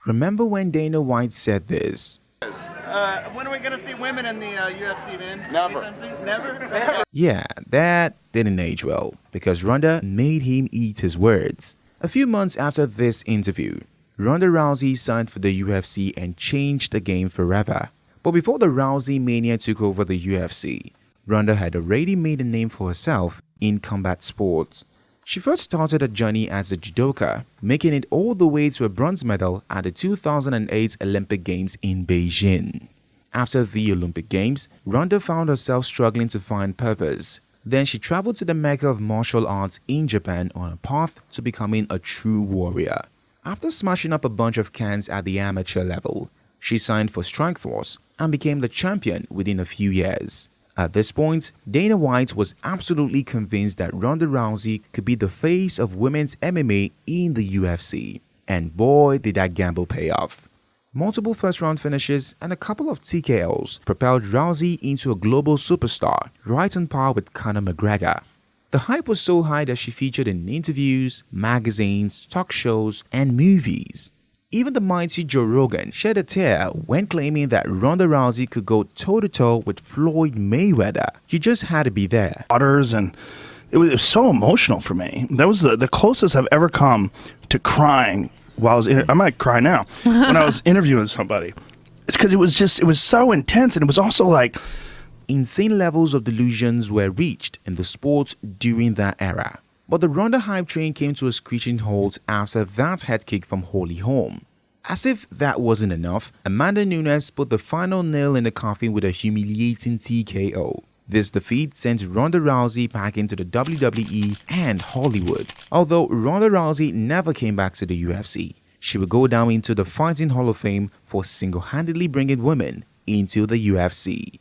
Remember when Dana White said this? When are we gonna see women in the UFC, man? Never. Anytime soon? Never? Yeah, that didn't age well because Ronda made him eat his words. A few months after this interview, Ronda Rousey signed for the UFC and changed the game forever. But before the Rousey mania took over the UFC, Ronda had already made a name for herself in combat sports. She first started her journey as a judoka, making it all the way to a bronze medal at the 2008 Olympic Games in Beijing. After the Olympic Games, Ronda found herself struggling to find purpose. Then she traveled to the mecca of martial arts in Japan on a path to becoming a true warrior. After smashing up a bunch of cans at the amateur level, she signed for Strikeforce and became the champion within a few years. At this point, Dana White was absolutely convinced that Ronda Rousey could be the face of women's MMA in the UFC. And boy, did that gamble pay off. Multiple first-round finishes and a couple of TKOs propelled Rousey into a global superstar, right on par with Conor McGregor. The hype was so high that she featured in interviews, magazines, talk shows, and movies. Even the mighty Joe Rogan shed a tear when claiming that Ronda Rousey could go toe-to-toe with Floyd Mayweather. You just had to be there. And it was so emotional for me. That was the closest I've ever come to crying while I was I might cry now when I was interviewing somebody. It's because it was so intense, and it was also like insane levels of delusions were reached in the sport during that era. But the Ronda hype train came to a screeching halt after that head kick from Holly Holm. As if that wasn't enough, Amanda Nunes put the final nail in the coffin with a humiliating TKO. This defeat sent Ronda Rousey back into the WWE and Hollywood. Although Ronda Rousey never came back to the UFC, she would go down into the Fighting Hall of Fame for single-handedly bringing women into the UFC.